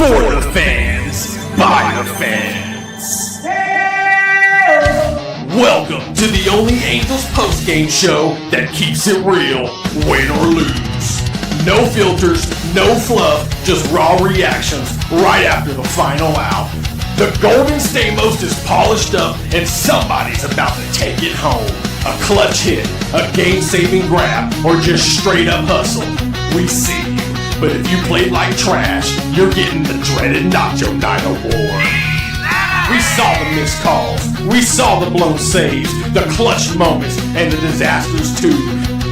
For the fans, by the fans. Welcome to the only Angels post-game show that keeps it real, win or lose. No filters, no fluff, just raw reactions right after the final out. The Golden Stamos is polished up and somebody's about to take it home. A clutch hit, a game-saving grab, or just straight-up hustle. We see you. But if you played like trash, you're getting the dreaded Nacho Night Award. We saw the missed calls, we saw the blown saves, the clutch moments, and the disasters too.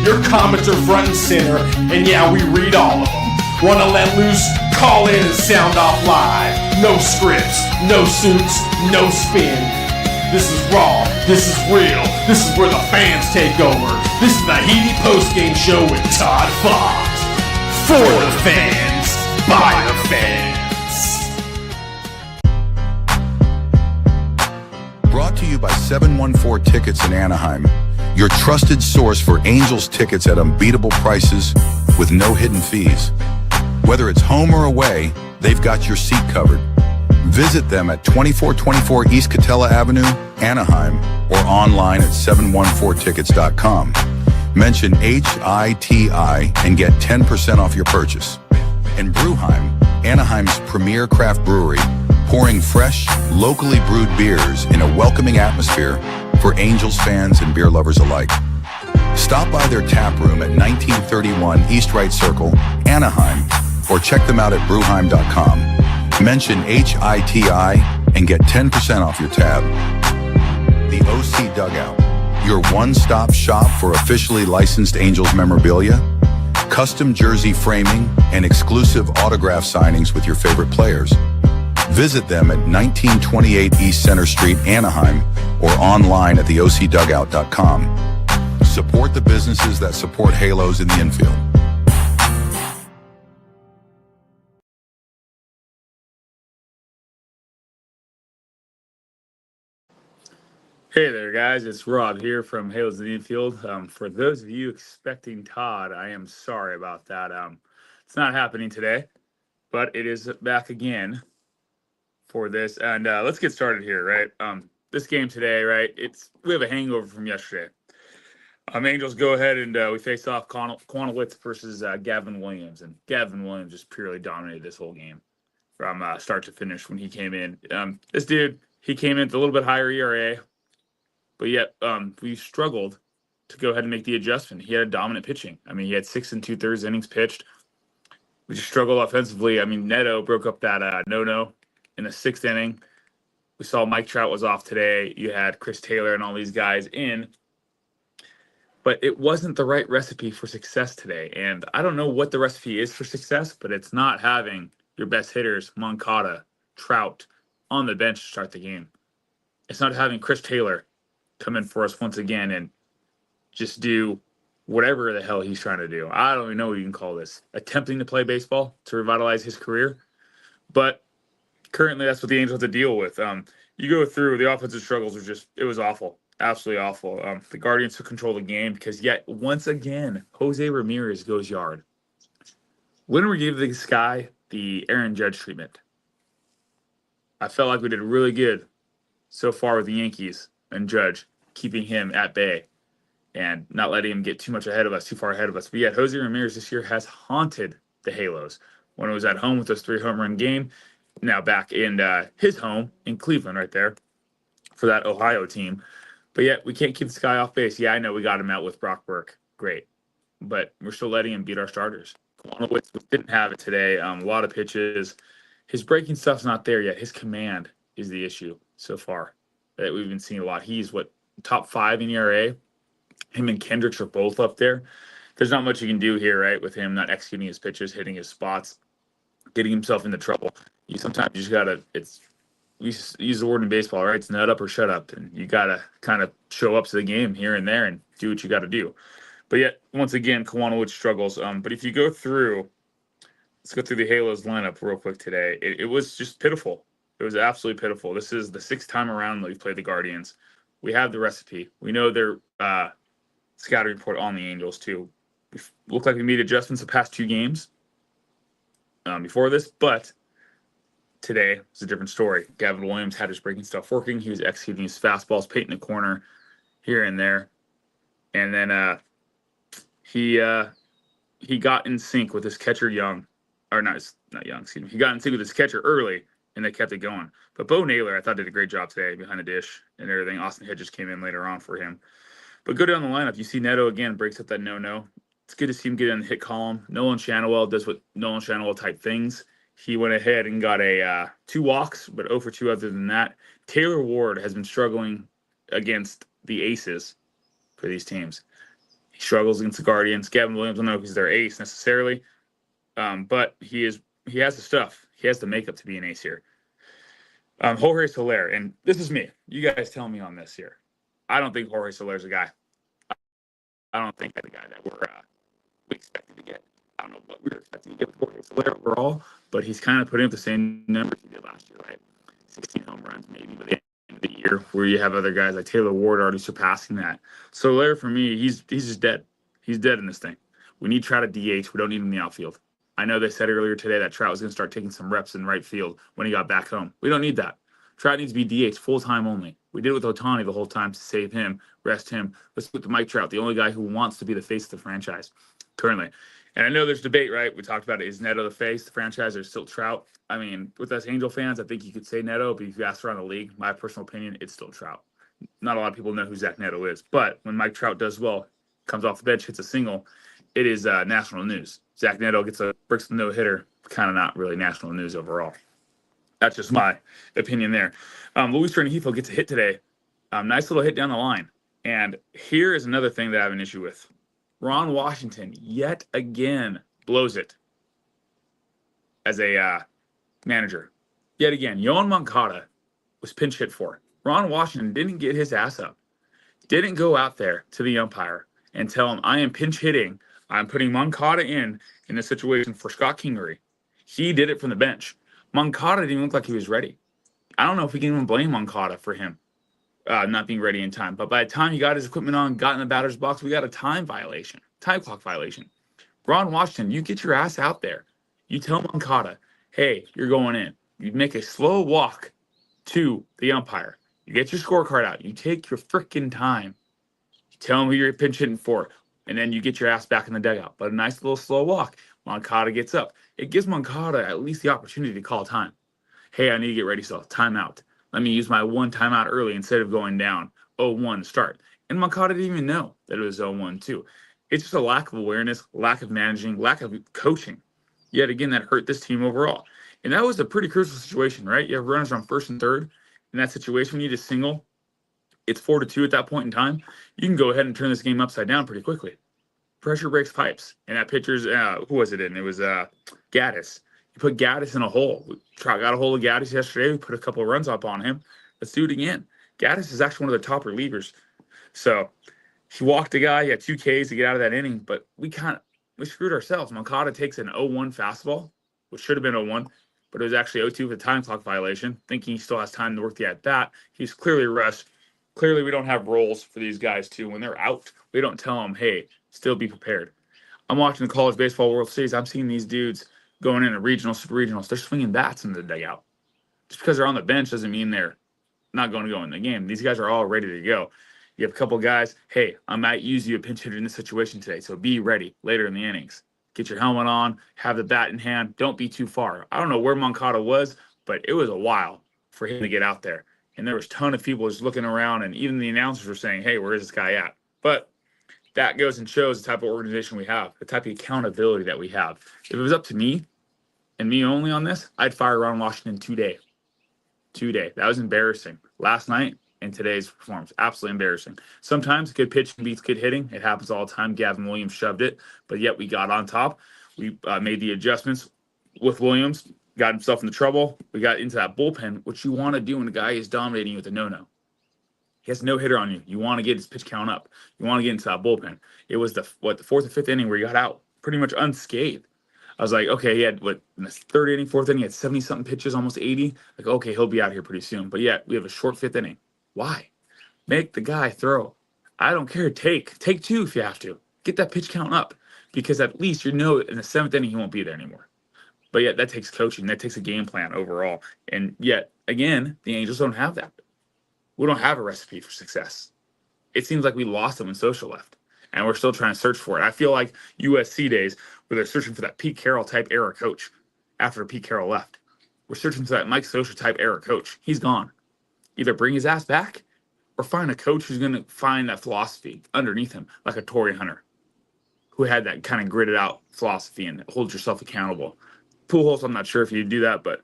Your comments are front and center, and yeah, we read all of them. Wanna let loose? Call in and sound off live. No scripts, no suits, no spin. This is raw, this is real, this is where the fans take over. This is the Heady Postgame Show with Todd Fox. For the fans, by the fans. Brought to you by 714 Tickets in Anaheim, your trusted source for Angels tickets at unbeatable prices with no hidden fees. Whether it's home or away, they've got your seat covered. Visit them at 2424 East Catella Avenue, Anaheim, or online at 714tickets.com. Mention HITI and get 10% off your purchase. And Brewheim, Anaheim's premier craft brewery, pouring fresh, locally brewed beers in a welcoming atmosphere for Angels fans and beer lovers alike. Stop by their tap room at 1931 East Wright Circle, Anaheim, or check them out at brewheim.com. Mention HITI and get 10% off your tab. The OC Dugout, your one-stop shop for officially licensed Angels memorabilia, custom jersey framing, and exclusive autograph signings with your favorite players. Visit them at 1928 East Center Street, Anaheim, or online at theocdugout.com. Support the businesses that support Halos in the infield. Hey there, guys. It's Rob here from Halos in the Infield. For those of you expecting Todd, I am sorry about that. It's not happening today, but it is back again for this. And let's get started here, right? This game today, right? We have a hangover from yesterday. Angels go ahead and we face off Quanowitz versus Gavin Williams, and Gavin Williams just purely dominated this whole game from start to finish when he came in. This dude, he came in with a little bit higher ERA. But yet, we struggled to go ahead and make the adjustment. He had dominant pitching. I mean, he had 6 2/3 innings pitched. We just struggled offensively. I mean, Neto broke up that no-no in the 6th inning. We saw Mike Trout was off today. You had Chris Taylor and all these guys in. But it wasn't the right recipe for success today. And I don't know what the recipe is for success, but it's not having your best hitters, Moncada, Trout, on the bench to start the game. It's not having Chris Taylor come in for us once again and just do whatever the hell he's trying to do. I don't even know what you can call this. Attempting to play baseball to revitalize his career. But currently that's what the Angels have to deal with. You go through the offensive struggles it was awful. Absolutely awful. The Guardians took control of the game because yet once again, Jose Ramirez goes yard. When we gave this guy the Aaron Judge treatment, I felt like we did really good so far with the Yankees and Judge, keeping him at bay and not letting him get too far ahead of us. But yet, Jose Ramirez this year has haunted the Halos. When it was at home with those 3 home run game, now back in his home in Cleveland right there for that Ohio team. But yet, we can't keep this guy off base. Yeah, I know we got him out with Brock Burke. Great. But we're still letting him beat our starters. Quanowitz didn't have it today. A lot of pitches. His breaking stuff's not there yet. His command is the issue so far that we've been seeing a lot. He's top 5 in ERA. Him and Kendricks are both up there. There's not much you can do here, right, with him not executing his pitches, hitting his spots, getting himself into trouble. Sometimes you just gotta. We use the word in baseball, right? It's nut up or shut up, and you gotta kind of show up to the game here and there and do what you got to do. But yet, once again, Kiwanuwicz struggles. But if you go through, let's go through the Halos lineup real quick today. It was just pitiful. It was absolutely pitiful. This is the 6th time around that we've played the Guardians. We have the recipe. We know their scouting report on the Angels, too. We look like we made adjustments the past 2 games before this, but today was a different story. Gavin Williams had his breaking stuff working. He was executing his fastballs, painting the corner here and there. And then he got in sync with his catcher Young, or not Young, excuse me. He got in sync with his catcher early, and they kept it going. But Bo Naylor, I thought, did a great job today behind the dish and everything. Austin Hedges came in later on for him. But go down the lineup. You see Neto again breaks up that no-no. It's good to see him get in the hit column. Nolan Shanawell does what Nolan Shanawell type things. He went ahead and got a 2 walks, but 0 for 2 other than that. Taylor Ward has been struggling against the aces for these teams. He struggles against the Guardians. Gavin Williams, I don't know if he's their ace necessarily, but he has the stuff. He has the makeup to be an ace here. Jorge Soler, and this is me. You guys tell me on this here. I don't think Jorge Soler's a guy. I don't think that's the guy that we expected to get. I don't know what we were expecting to get with Jorge Soler overall, but he's kind of putting up the same numbers he did last year, right? 16 home runs maybe by the end of the year, where you have other guys like Taylor Ward already surpassing that. Soler, for me, he's just dead. He's dead in this thing. We need Trout at DH. We don't need him in the outfield. I know they said earlier today that Trout was going to start taking some reps in right field when he got back home. We don't need that. Trout needs to be DH full-time only. We did it with Ohtani the whole time to save him, rest him. Let's put the Mike Trout, the only guy who wants to be the face of the franchise currently. And I know there's debate, right? We talked about it. Is Neto the face, the franchise, or still Trout? I mean, with us Angel fans, I think you could say Neto, but if you ask around the league, my personal opinion, it's still Trout. Not a lot of people know who Zach Neto is, but when Mike Trout does well, comes off the bench, hits a single, it is national news. Zach Neto breaks the no-hitter, kind of not really national news overall. That's just my opinion there. Luis Rengifo gets a hit today. Nice little hit down the line. And here is another thing that I have an issue with. Ron Washington, yet again, blows it as a manager. Yet again, Yoan Moncada was pinch hit for. Ron Washington didn't get his ass up. Didn't go out there to the umpire and tell him, I am pinch hitting. I'm putting Moncada in this situation for Scott Kingery. He did it from the bench. Moncada didn't even look like he was ready. I don't know if we can even blame Moncada for him not being ready in time. But by the time he got his equipment on, got in the batter's box, we got a time clock violation. Ron Washington, you get your ass out there. You tell Moncada, hey, you're going in. You make a slow walk to the umpire. You get your scorecard out. You take your freaking time. You tell him who you're pinch hitting for. And then you get your ass back in the dugout. But a nice little slow walk. Moncada gets up. It gives Moncada at least the opportunity to call time. Hey, I need to get ready, so timeout. Let me use my one timeout early instead of going down 0-1 start. And Moncada didn't even know that it was 0-1 too. It's just a lack of awareness, lack of managing, lack of coaching. Yet again, that hurt this team overall. And that was a pretty crucial situation, right? You have runners on first and third. In that situation, when you need a single, it's 4-2 at that point in time. You can go ahead and turn this game upside down pretty quickly. Pressure breaks pipes. And that pitcher's, who was it in? It was Gaddis. You put Gaddis in a hole. Trout got a hold of Gaddis yesterday. We put a couple of runs up on him. Let's do it again. Gaddis is actually one of the top relievers. So he walked a guy. He had 2 Ks to get out of that inning. But we screwed ourselves. Moncada takes an 0-1 fastball, which should have been 0-1, but it was actually 0-2 for the time clock violation, thinking he still has time to work the at-bat. He's clearly rushed. Clearly, we don't have roles for these guys, too. When they're out, we don't tell them, hey, still be prepared. I'm watching the College Baseball World Series. I'm seeing these dudes going into regionals, super regionals. They're swinging bats in the dugout. Just because they're on the bench doesn't mean they're not going to go in the game. These guys are all ready to go. You have a couple guys, hey, I might use you a pinch hitter in this situation today, so be ready later in the innings. Get your helmet on, have the bat in hand. Don't be too far. I don't know where Moncada was, but it was a while for him to get out there. And there was a ton of people just looking around, and even the announcers were saying, hey, where is this guy at? But that goes and shows the type of organization we have, the type of accountability that we have. If it was up to me and me only on this, I'd fire Ron Washington today. That was embarrassing. Last night and today's performance, absolutely embarrassing. Sometimes good pitching beats good hitting. It happens all the time. Gavin Williams shoved it, but yet we got on top. We made the adjustments with Williams, got himself into trouble. We got into that bullpen, which you want to do when a guy is dominating you with a no-no. He has no hitter on you. You want to get his pitch count up. You want to get into that bullpen. It was the 4th or 5th inning where he got out pretty much unscathed. I was like, okay, he had in the 3rd inning, 4th inning, he had 70-something pitches, almost 80. Like, okay, he'll be out here pretty soon. But yet we have a short 5th inning. Why? Make the guy throw. I don't care. Take 2 if you have to. Get that pitch count up, because at least you know in the 7th inning he won't be there anymore. But yet that takes coaching. That takes a game plan overall. And yet, again, the Angels don't have that. We don't have a recipe for success. It seems like we lost it when Social left, and we're still trying to search for it. I feel like USC days where they're searching for that Pete Carroll type era coach after Pete Carroll left. We're searching for that Mike Scioscia type era coach. He's gone. Either bring his ass back or find a coach who's going to find that philosophy underneath him, like a Torrey Hunter, who had that kind of gritted out philosophy and holds yourself accountable. Pujols, I'm not sure if you do that, but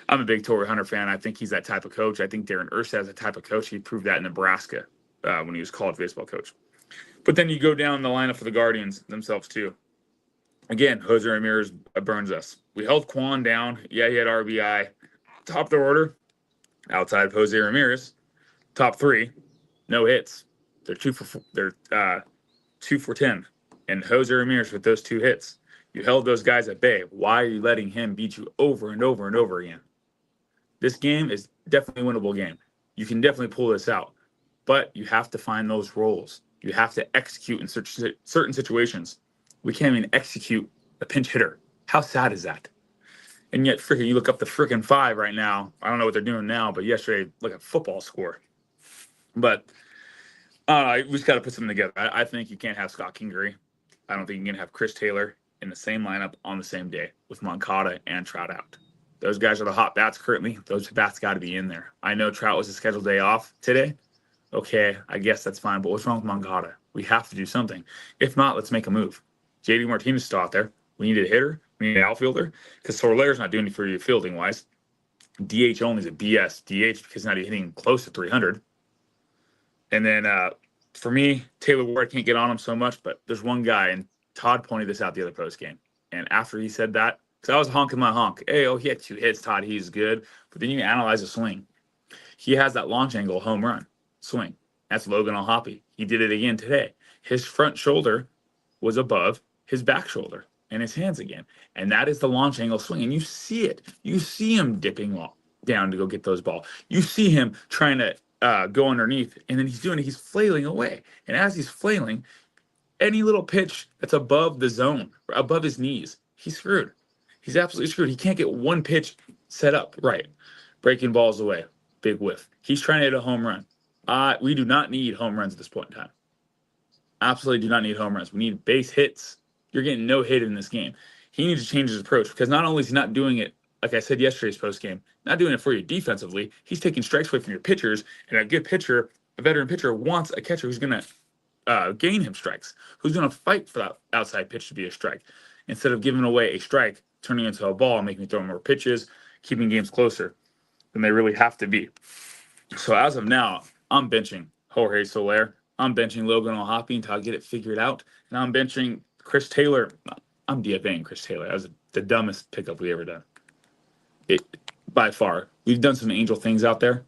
I'm a big Torrey Hunter fan. I think he's that type of coach. I think Darren Erstad is the type of coach. He proved that in Nebraska when he was college baseball coach. But then you go down the lineup for the Guardians themselves too. Again, Jose Ramirez burns us. We held Quan down. Yeah, he had RBI. Top of the order, outside of Jose Ramirez, top three, no hits. They're 2 for 10. And Jose Ramirez with those 2 hits. You held those guys at bay. Why are you letting him beat you over and over and over again? This game is definitely a winnable game. You can definitely pull this out. But you have to find those roles. You have to execute in certain situations. We can't even execute a pinch hitter. How sad is that? And yet, freaking, you look up the freaking 5 right now. I don't know what they're doing now, but yesterday, look at football score. But we just got to put something together. I think you can't have Scott Kingery. I don't think you can have Chris Taylor in the same lineup on the same day with Moncada and Trout out. Those guys are the hot bats currently. Those bats got to be in there. I know Trout was a scheduled day off today. Okay, I guess that's fine. But what's wrong with Moncada? We have to do something. If not, let's make a move. JD Martinez is still out there. We need a hitter. We need an outfielder because Solaire's not doing anything for you fielding wise. DH only is a BS DH because now he's hitting close to 300. And then for me, Taylor Ward can't get on him so much, but there's one guy, and Todd pointed this out the other post game. And after he said that, because I was honking my honk, hey, he had 2 hits, Todd, he's good. But then you analyze the swing. He has that launch angle home run swing. That's Logan O'Hoppe. He did it again today. His front shoulder was above his back shoulder and his hands again. And that is the launch angle swing. And you see it. You see him dipping down to go get those balls. You see him trying to go underneath, and then he's doing it. He's flailing away. And as he's flailing, any little pitch that's above the zone, above his knees, he's screwed. He's absolutely screwed. He can't get one pitch set up right. Breaking balls away. Big whiff. He's trying to hit a home run. We do not need home runs at this point in time. Absolutely do not need home runs. We need base hits. You're getting no hit in this game. He needs to change his approach because not only is he not doing it, like I said yesterday's post game, not doing it for you defensively, he's taking strikes away from your pitchers. And a good pitcher, a veteran pitcher, wants a catcher who's going to gain him strikes, who's going to fight for that outside pitch to be a strike, instead of giving away a strike, turning into a ball, making me throw more pitches, keeping games closer than they really have to be. So as of now, I'm benching Jorge Soler. I'm benching Logan O'Hoppe until I get it figured out. And I'm benching Chris Taylor. I'm DFAing Chris Taylor. That was the dumbest pickup we ever done. By far. We've done some angel things out there,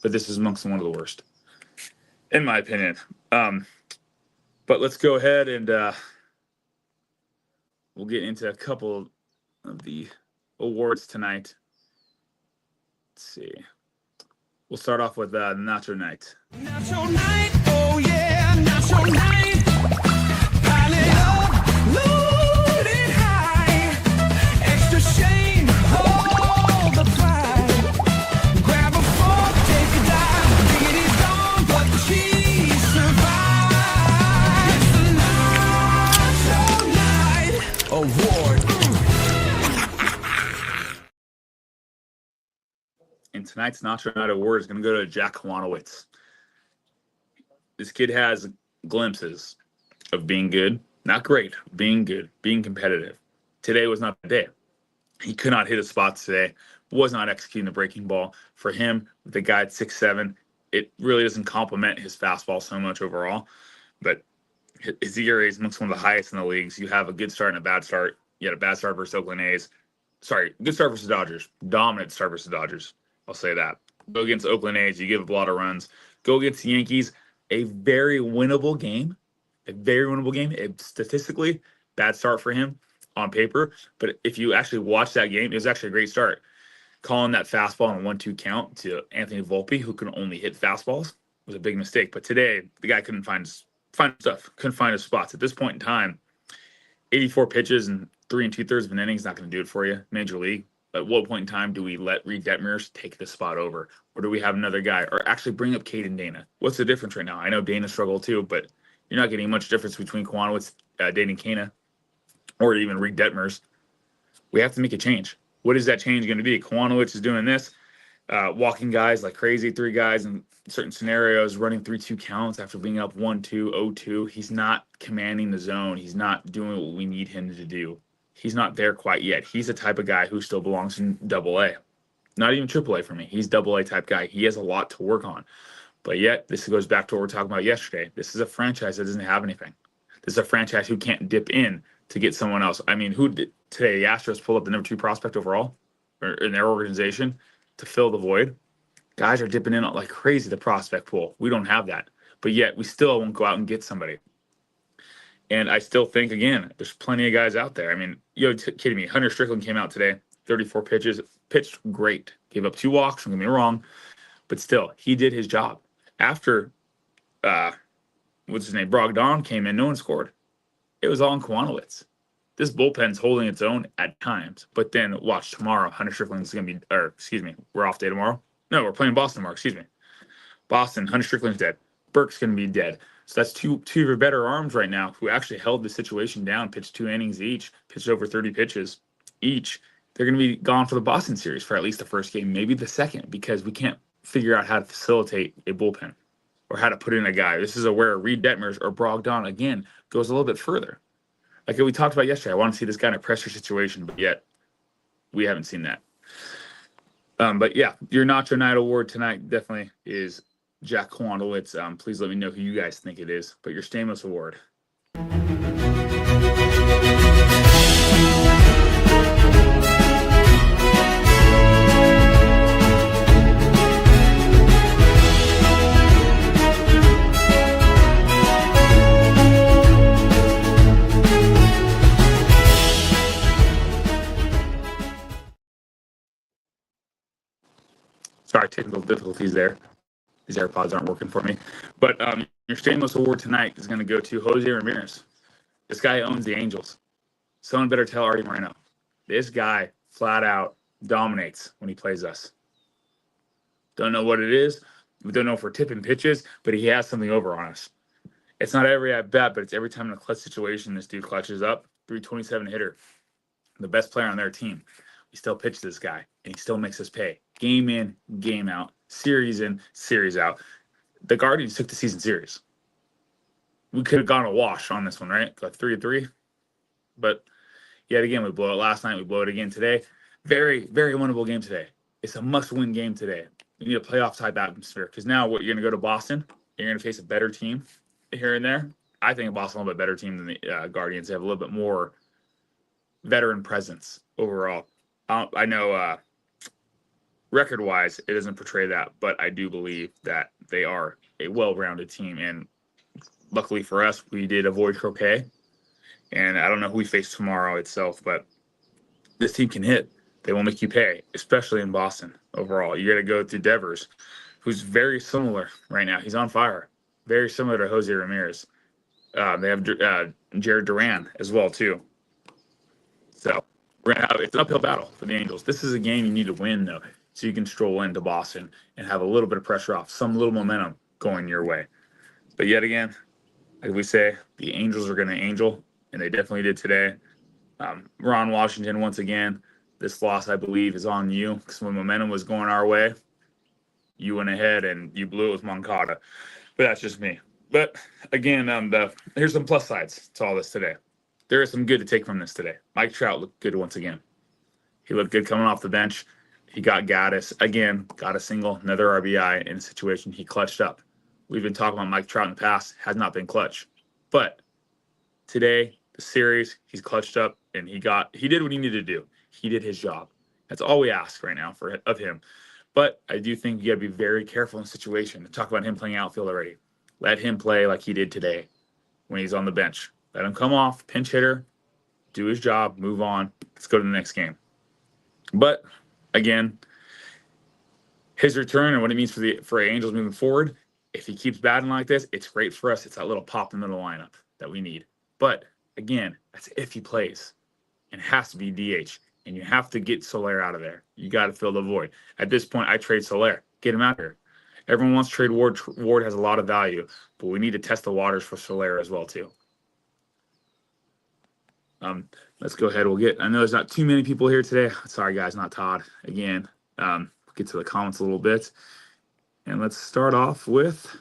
but this is amongst one of the worst, in my opinion. But let's go ahead and we'll get into a couple of the awards tonight. Let's see. We'll start off with Nacho Night. Nacho Night, oh yeah, Nacho Night. Pile it up, load it high. Extra shame, hold the pride. Grab a fork, take a dive. Diggity's gone, but the cheese survives. It's the Nacho Night Award. And tonight's Nacho Night Award is going to go to Jack Kwanowitz. This kid has glimpses of being good, not great, being good, being competitive. Today was not the day. He could not hit his spots today, was not executing the breaking ball. For him, the guy at 6'7", it really doesn't complement his fastball so much overall. But his ERA is amongst one of the highest in the leagues. You have a good start and a bad start. You had a bad start versus Oakland A's. Sorry, good start versus Dodgers. Dominant start versus Dodgers. I'll say that. Go against Oakland A's, you give up a lot of runs. Go against the Yankees, a very winnable game. A very winnable game. Statistically, bad start for him on paper. But if you actually watch that game, it was actually a great start. Calling that fastball on a 1-2 count to Anthony Volpe, who can only hit fastballs, was a big mistake. But today, the guy couldn't find stuff, couldn't find his spots. At this point in time, 84 pitches and 3 2/3 of an inning is not going to do it for you. Major League. At what point in time do we let Reed Detmers take the spot over? Or do we have another guy? Or actually bring up Caden Dana? What's the difference right now? I know Dana struggled too, but you're not getting much difference between Kwanowitz, Dana Kana, or even Reed Detmers. We have to make a change. What is that change going to be? Kwanowitz is doing this, walking guys like crazy, 3 guys in certain scenarios, running 3-2 counts after being up 1-2, 0-2. He's not commanding the zone. He's not doing what we need him to do. He's not there quite yet. He's the type of guy who still belongs in AA. Not even AAA for me. He's AA type guy. He has a lot to work on. But yet, this goes back to what we were talking about yesterday. This is a franchise that doesn't have anything. This is a franchise who can't dip in to get someone else. I mean, who did today? The Astros pulled up the number 2 prospect overall in their organization to fill the void. Guys are dipping in like crazy, the prospect pool. We don't have that. But yet, we still won't go out and get somebody. And I still think, again, there's plenty of guys out there. I mean, you're kidding me. Hunter Strickland came out today, 34 pitches, pitched great. Gave up 2 walks, don't get me wrong. But still, he did his job. After, what's his name, Brogdon came in, no one scored. It was all in Kwanowitz. This bullpen's holding its own at times. But then watch tomorrow. Hunter Strickland's going to be, or excuse me, we're off day tomorrow. No, we're playing Boston tomorrow, excuse me. Boston, Hunter Strickland's dead. Burke's going to be dead. So that's two of your better arms right now who actually held the situation down, pitched 2 innings each, pitched over 30 pitches each. They're going to be gone for the Boston series for at least the first game, maybe the second, because we can't figure out how to facilitate a bullpen or how to put in a guy. This is where Reed Detmers or Brogdon, again, goes a little bit further. Like we talked about yesterday, I want to see this guy in a pressure situation, but yet we haven't seen that. But yeah, your Nacho Night award tonight definitely is Jack Kwanowitz. Please let me know who you guys think it is. But your Stamos award. Sorry, technical difficulties there. These AirPods aren't working for me. But your Stamos award tonight is going to go to Jose Ramirez. This guy owns the Angels. Someone better tell Artie Moreno. This guy flat out dominates when he plays us. Don't know what it is. We don't know if we're tipping pitches, but he has something over on us. It's not every at bat, but it's every time in a clutch situation this dude clutches up. 327 hitter. The best player on their team. We still pitch this guy, and he still makes us pay. Game in, game out. Series in, series out. The Guardians took the season series. We could have gone a wash on this one, right? Got 3-3. But yet again, we blow it last night. We blow it again today. Very, very winnable game today. It's a must-win game today. You need a playoff-type atmosphere because now what you're going to go to Boston. You're going to face a better team here and there. I think Boston a little bit better team than the Guardians. They have a little bit more veteran presence overall. I know record-wise, it doesn't portray that, but I do believe that they are a well-rounded team. And luckily for us, we did avoid Croquet. And I don't know who we face tomorrow itself, but this team can hit. They will make you pay, especially in Boston overall. You got to go through Devers, who's very similar right now. He's on fire. Very similar to Jose Ramirez. They have Jared Duran as well, too. So we're gonna have, it's an uphill battle for the Angels. This is a game you need to win, though, so you can stroll into Boston and have a little bit of pressure off, some little momentum going your way. But yet again, like we say, the Angels are going to angel, and they definitely did today. Ron Washington, once again, this loss, I believe, is on you because when momentum was going our way, you went ahead and you blew it with Moncada. But that's just me. But again, here's some plus sides to all this today. There is some good to take from this today. Mike Trout looked good once again. He looked good coming off the bench. He got Gaddis. Again, got a single, another RBI in a situation he clutched up. We've been talking about Mike Trout in the past, has not been clutch. But today, the series, he's clutched up, and he did what he needed to do. He did his job. That's all we ask right now of him. But I do think you got to be very careful in the situation. Talk about him playing outfield already. Let him play like he did today when he's on the bench. Let him come off, pinch hitter, do his job, move on. Let's go to the next game. But again, his return and what it means for Angels moving forward, if he keeps batting like this, it's great for us. It's that little pop in the middle lineup that we need. But again, that's if he plays. and it has to be DH. And you have to get Soler out of there. You got to fill the void. At this point, I trade Soler. Get him out here. Everyone wants to trade Ward. Ward has a lot of value, but we need to test the waters for Soler as well too. Let's go ahead. I know there's not too many people here today. Sorry guys, not Todd again. Get to the comments a little bit, and let's start off with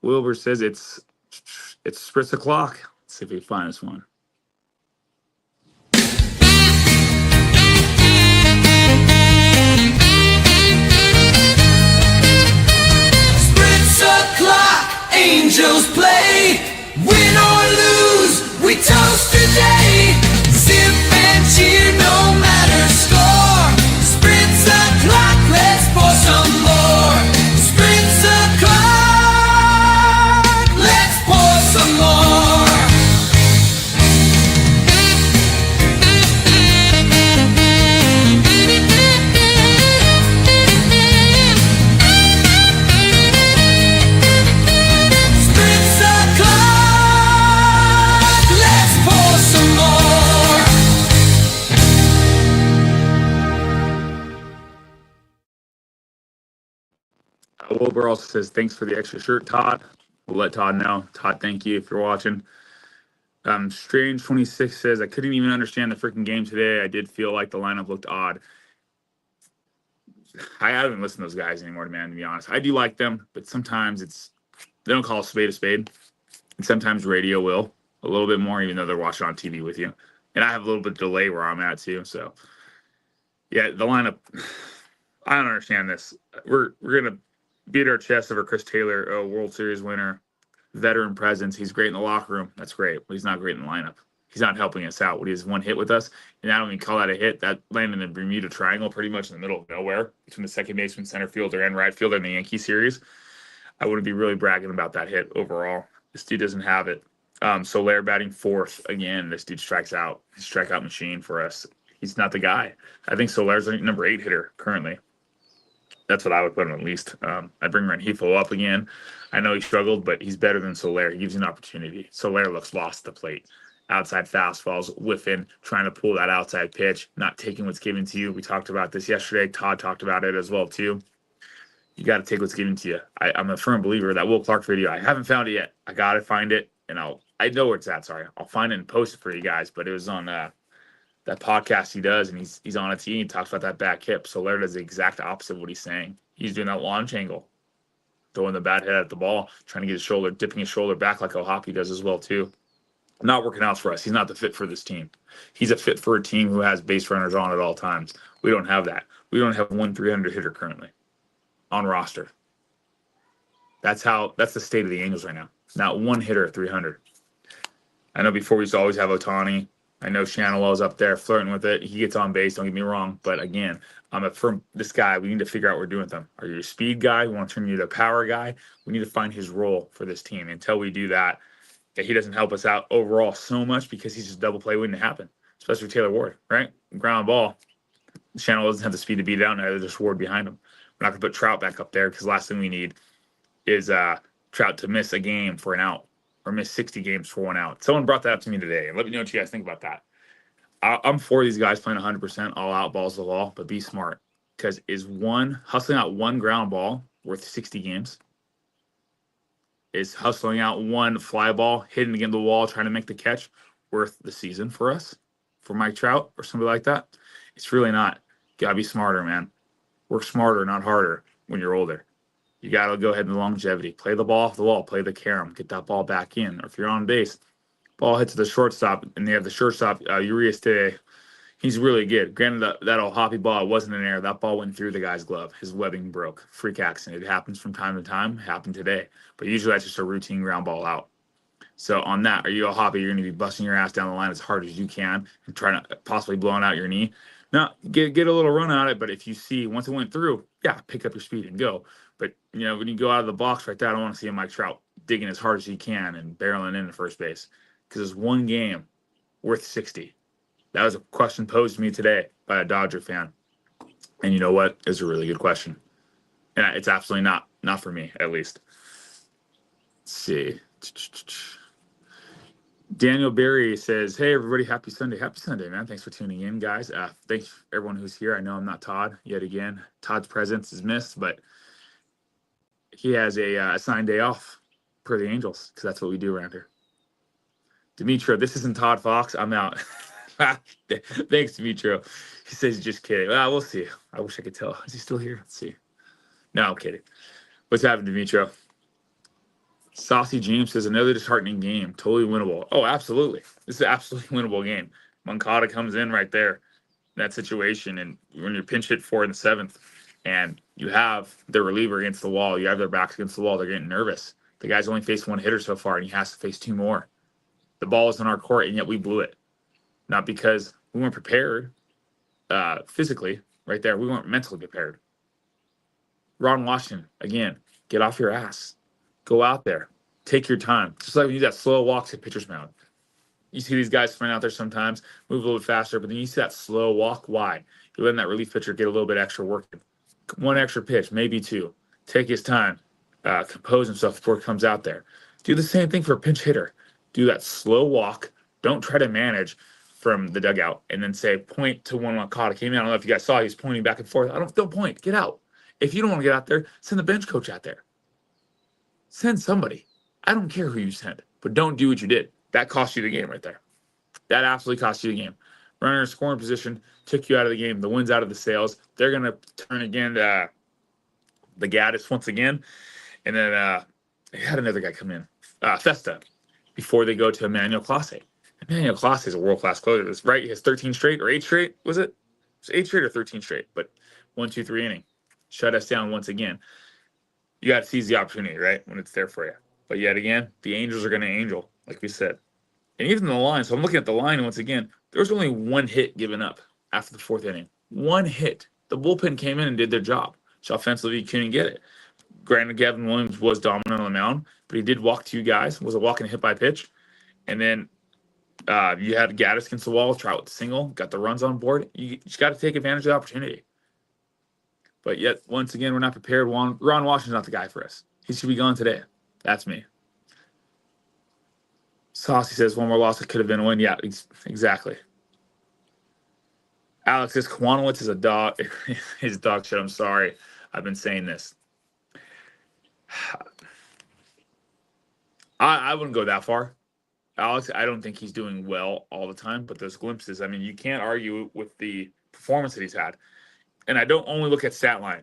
Wilbur says it's Spritz o'clock. Let's see if we can find this one. Spritz o'clock, Angels play. Win or lose, we toast today. Sip and cheer, no matter score. Spritz o'clock, let's pour some more. Spritz o'clock, let's pour some more. Spritz o'clock, let's pour some more. Wilbur also says thanks for the extra shirt, Todd. We'll let Todd know. Todd, thank you if you're watching. Strange 26 says I couldn't even understand the freaking game today. I did feel like the lineup looked odd. I haven't listened to those guys anymore, man, to be honest. I do like them, but sometimes they don't call a spade, and sometimes radio will a little bit more, even though they're watching on TV with you. And I have a little bit of delay where I'm at too. So yeah, the lineup. I don't understand this. We're gonna beat our chest over Chris Taylor, a World Series winner, veteran presence. He's great in the locker room. That's great, but he's not great in the lineup. He's not helping us out. What he has one hit with us, and I don't even call that a hit. That landed in the Bermuda Triangle, pretty much in the middle of nowhere, between the second baseman, center fielder, and right fielder in the Yankee series. I wouldn't be really bragging about that hit overall. This dude doesn't have it. Soler batting fourth again. This dude strikes out. He's a strikeout machine for us. He's not the guy. I think Soler's the number 8 hitter currently. That's what I would put him at least. I'd bring Rengifo up again. I know he struggled, but he's better than Soler. He gives you an opportunity. Soler looks lost at the plate. Outside fastballs, whiffing, trying to pull that outside pitch, not taking what's given to you. We talked about this yesterday. Todd talked about it as well, too. You got to take what's given to you. I'm a firm believer that Will Clark video, I haven't found it yet. I got to find it, and I know where it's at, sorry. I'll find it and post it for you guys, but it was on that podcast he does, and he's on a tee, and he talks about that back hip. Soler does the exact opposite of what he's saying. He's doing that launch angle, throwing the bat head at the ball, trying to get his shoulder, dipping his shoulder back like O'Hoppe does as well, too. Not working out for us. He's not the fit for this team. He's a fit for a team who has base runners on at all times. We don't have that. We don't have one 300 hitter currently on roster. That's the state of the Angels right now. Not one hitter at 300. I know before we used to always have Ohtani. I know Shanawell's up there flirting with it. He gets on base, don't get me wrong. But again, this guy, we need to figure out what we're doing with him. Are you a speed guy? We want to turn you to a power guy? We need to find his role for this team. Until we do that, he doesn't help us out overall so much because he's just double play waiting to happen, especially with Taylor Ward, right? Ground ball. Shanawell doesn't have the speed to beat it out, neither does Ward behind him. We're not going to put Trout back up there because the last thing we need is Trout to miss a game for an out or miss 60 games for one out. Someone brought that up to me today, and let me know what you guys think about that. I'm for these guys playing 100% all out balls to the wall, but be smart, because is hustling out one ground ball worth 60 games? Is hustling out one fly ball, hitting against the wall, trying to make the catch worth the season for us, for Mike Trout or somebody like that? It's really not. Gotta be smarter, man. Work smarter, not harder when you're older. You gotta go ahead and longevity. Play the ball off the wall. Play the carom. Get that ball back in. Or if you're on base, ball hits to the shortstop, and they have the shortstop, Urias today. He's really good. Granted, that O'Hoppe ball wasn't in air. That ball went through the guy's glove. His webbing broke. Freak accident. It happens from time to time. It happened today. But usually that's just a routine ground ball out. So on that, are you O'Hoppe? You're going to be busting your ass down the line as hard as you can and trying to possibly blowing out your knee. Now, get a little run at it, but if you see, once it went through, yeah, pick up your speed and go. But, when you go out of the box right there, I don't want to see a Mike Trout digging as hard as he can and barreling into first base. Because it's one game worth 60. That was a question posed to me today by a Dodger fan. And you know what? It's a really good question. And it's absolutely not for me, at least. Let's see. Daniel Berry says, "Hey everybody, happy Sunday, man! Thanks for tuning in, guys. Thanks everyone who's here. I know I'm not Todd yet again. Todd's presence is missed, but he has a assigned day off per the Angels because that's what we do around here." Demetrio, this isn't Todd Fox. I'm out. Thanks, Demetrio. He says he's just kidding. Well, we'll see. I wish I could tell. Is he still here? Let's see. No, I'm kidding. What's happening, Demetrio? Saucy James says another disheartening game. Totally winnable. Oh, absolutely. This is an absolutely winnable game. Moncada comes in right there in that situation, and when you're pinch hit 4 in the 7th, and you have their reliever against the wall, you have their backs against the wall, they're getting nervous. The guy's only faced 1 hitter so far, and he has to face 2 more. The ball is in our court, and yet we blew it. Not because we weren't prepared physically right there. We weren't mentally prepared. Ron Washington, again, get off your ass. Go out there. Take your time. Just like when you do that slow walk to pitcher's mound. You see these guys sprint out there sometimes, move a little bit faster, but then you see that slow walk. Why? You're letting that relief pitcher get a little bit extra work in. 1 extra pitch, maybe 2. Take his time. Compose himself before he comes out there. Do the same thing for a pinch hitter. Do that slow walk. Don't try to manage from the dugout and then say, point to one Moncada came in. I don't know if you guys saw, he was pointing back and forth. Don't point. Get out. If you don't want to get out there, send the bench coach out there. Send somebody. I don't care who you send, but don't do what you did. That cost you the game right there. That absolutely cost you the game. Runner in scoring position took you out of the game. The wind's out of the sails. They're going to turn again the Gaddis once again. And then they had another guy come in, Festa, before they go to Emmanuel Clase. Emmanuel Clase is a world-class closer. That's right. He has 13 straight or 8 straight. Was it? It was 8 straight or 13 straight, but 1, 2, 3 inning. Shut us down once again. You got to seize the opportunity, right, when it's there for you. But yet again, the Angels are going to angel, like we said. And even the line, so I'm looking at the line once again, there was only 1 hit given up after the 4th inning. 1 hit. The bullpen came in and did their job. So offensively, you couldn't get it. Granted, Gavin Williams was dominant on the mound, but he did walk 2 guys, was a walk and a hit by pitch. And then you had Gaddis against the wall, Trout with the single, got the runs on board. You just got to take advantage of the opportunity. But yet, once again, we're not prepared. Ron Washington's not the guy for us. He should be gone today. That's me. Saucy says 1 more loss, it could have been a win. Yeah, exactly. Alex says Kwanowitz is a dog. His dog shit. I'm sorry. I've been saying this. I wouldn't go that far. Alex, I don't think he's doing well all the time, but those glimpses, I mean, you can't argue with the performance that he's had. And I don't only look at stat line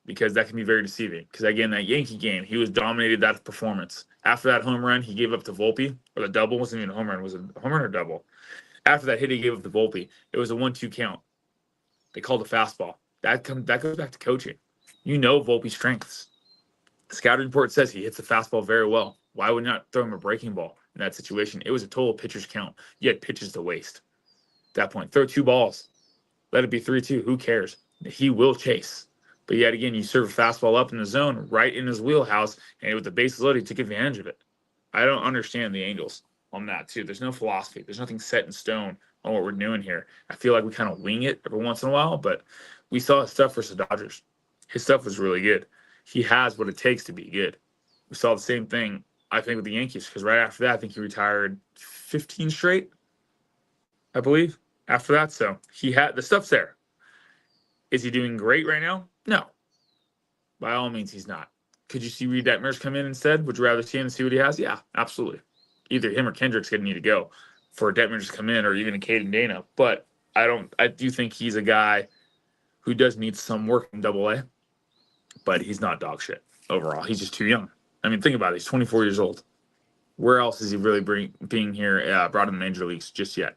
because that can be very deceiving. Because, again, that Yankee game, he was dominated that performance. After that home run, he gave up to Volpe, or the double wasn't even a home run. Was it a home run or double? After that hit, he gave up to Volpe. It was a 1-2 count. They called a fastball. That goes back to coaching. You know Volpe's strengths. The scouting report says he hits the fastball very well. Why would not throw him a breaking ball in that situation? It was a total pitcher's count. You had pitches to waste. At that point, throw 2 balls. Let it be 3-2. Who cares? He will chase. But yet again, you serve a fastball up in the zone, right in his wheelhouse, and with the bases loaded, he took advantage of it. I don't understand the Angels on that, too. There's no philosophy. There's nothing set in stone on what we're doing here. I feel like we kind of wing it every once in a while, but we saw his stuff versus the Dodgers. His stuff was really good. He has what it takes to be good. We saw the same thing, I think, with the Yankees, because right after that, I think he retired 15 straight, I believe, after that. So he had the stuff's there. Is he doing great right now? No. By all means, he's not. Could you see Reed Detmers come in instead? Would you rather see him and see what he has? Yeah, absolutely. Either him or Kendrick's going to need to go for Detmers to come in, or even a Caden Dana. But I do think he's a guy who does need some work in Double-A, but he's not dog shit overall. He's just too young. I mean, think about it. He's 24 years old. Where else is he really being here, brought in the major leagues just yet?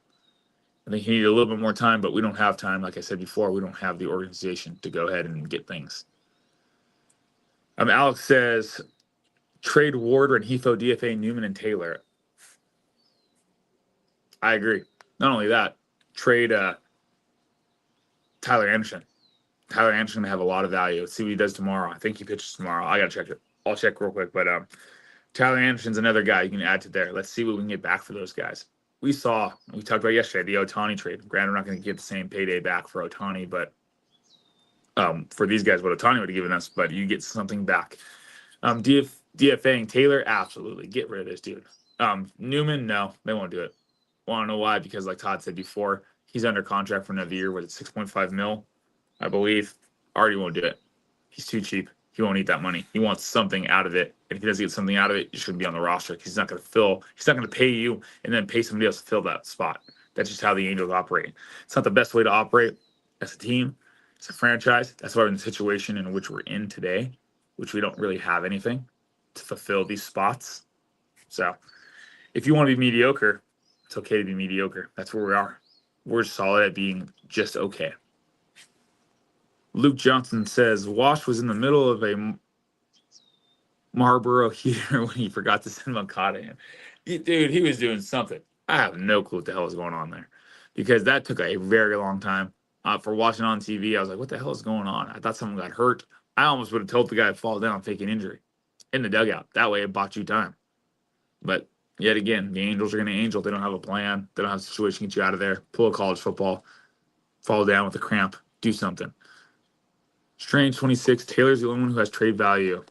I think he needed a little bit more time, but we don't have time. Like I said before, we don't have the organization to go ahead and get things. Alex says, trade Ward, Rengifo, DFA, Newman, and Taylor. I agree. Not only that, trade Tyler Anderson. Tyler Anderson going to have a lot of value. Let's see what he does tomorrow. I think he pitches tomorrow. I got to check it. I'll check real quick. But Tyler Anderson's another guy you can add to there. Let's see what we can get back for those guys. We talked about yesterday, the Ohtani trade. Granted, we're not going to get the same payday back for Ohtani, but for these guys, what Ohtani would have given us, but you get something back. DFAing Taylor, absolutely. Get rid of this dude. Newman, no, they won't do it. Want to know why? Because like Todd said before, he's under contract for another year with 6.5 mil, I believe. Already won't do it. He's too cheap. He won't eat that money. He wants something out of it. And if he doesn't get something out of it, you shouldn't be on the roster. He's not going to fill. He's not going to pay you and then pay somebody else to fill that spot. That's just how the Angels operate. It's not the best way to operate as a team, as a franchise. That's why we're in the situation in which we're in today, which we don't really have anything to fulfill these spots. So if you want to be mediocre, it's okay to be mediocre. That's where we are. We're solid at being just okay. Luke Johnson says Wash was in the middle of a Marlboro heater when he forgot to send Moncada in. Dude, he was doing something. I have no clue what the hell was going on there, because that took a very long time. For watching on TV, I was like, what the hell is going on? I thought someone got hurt. I almost would have told the guy to fall down, fake an injury in the dugout. That way it bought you time. But yet again, the Angels are going to Angel. They don't have a plan. They don't have a situation to get you out of there. Pull a college football, fall down with a cramp, do something. Strange 26, Taylor's the only one who has trade value.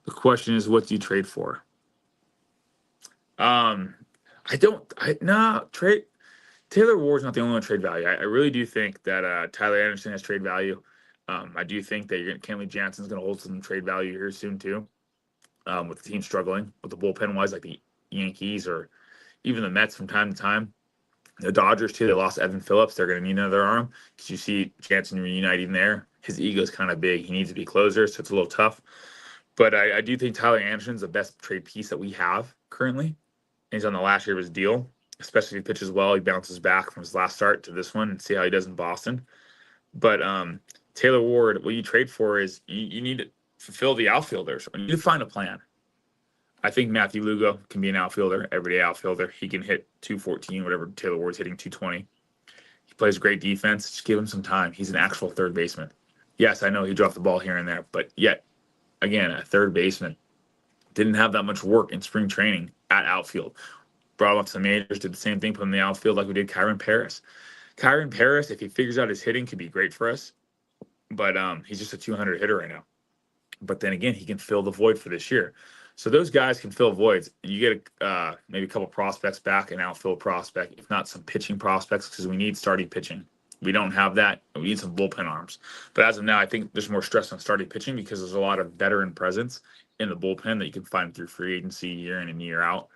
The question is, what do you trade for? Trade. Taylor Ward's not the only one trade value. I really do think that Tyler Anderson has trade value. I do think that Kenley Jansen's going to hold some trade value here soon too. With the team struggling, with the bullpen wise, like the Yankees or even the Mets from time to time. The Dodgers too. They lost Evan Phillips. They're going to need another arm because you see Jansen reuniting there. His ego's kind of big. He needs to be closer, so it's a little tough. But I do think Tyler Anderson's the best trade piece that we have currently. And he's on the last year of his deal, especially if he pitches well. He bounces back from his last start to this one and see how he does in Boston. But Taylor Ward, what you trade for is you need to fulfill the outfielders. You need to find a plan. I think Matthew Lugo can be an outfielder, everyday outfielder. He can hit 214, whatever Taylor Ward's hitting, 220. He plays great defense. Just give him some time. He's an actual third baseman. Yes, I know he dropped the ball here and there, but yet, again, a third baseman didn't have that much work in spring training at outfield. Brought him up to the majors, did the same thing, put him in the outfield like we did Kyron Paris. Kyron Paris, if he figures out his hitting, could be great for us. But he's just a 200 hitter right now. But then again, he can fill the void for this year. So those guys can fill voids. You get maybe a couple prospects back, an outfield prospect, if not some pitching prospects, because we need starting pitching. We don't have that. We need some bullpen arms. But as of now, I think there's more stress on starting pitching because there's a lot of veteran presence in the bullpen that you can find through free agency year in and year out.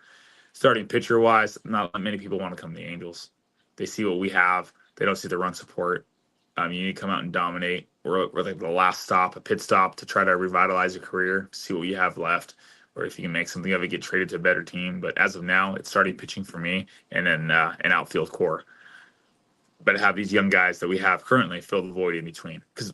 Starting pitcher-wise, not many people want to come to the Angels. They see what we have. They don't see the run support. You need to come out and dominate. We're like the last stop, a pit stop to try to revitalize your career, see what you have left, or if you can make something of it, get traded to a better team. But as of now, it's starting pitching for me and then an outfield core. But have these young guys that we have currently fill the void in between. Because,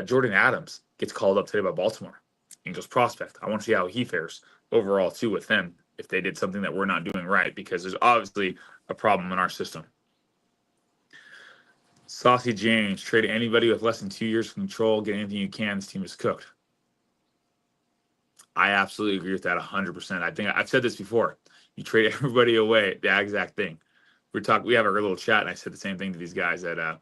Jordan Adams gets called up today by Baltimore. Angels prospect. I want to see how he fares overall, too, with them if they did something that we're not doing right, because there's obviously a problem in our system. Saucy James, trade anybody with less than 2 years of control, get anything you can. This team is cooked. I absolutely agree with that 100%. I think I've said this before. You trade everybody away, the exact thing. We have a little chat, and I said the same thing to these guys that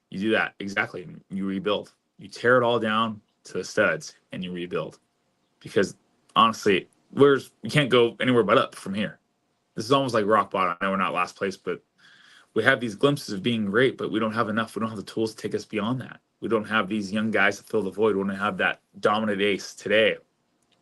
you do that exactly. You rebuild. You tear it all down to the studs, and you rebuild. Because honestly, we can't go anywhere but up from here. This is almost like rock bottom. I know we're not last place, but we have these glimpses of being great, but we don't have enough. We don't have the tools to take us beyond that. We don't have these young guys to fill the void. We don't have that dominant ace today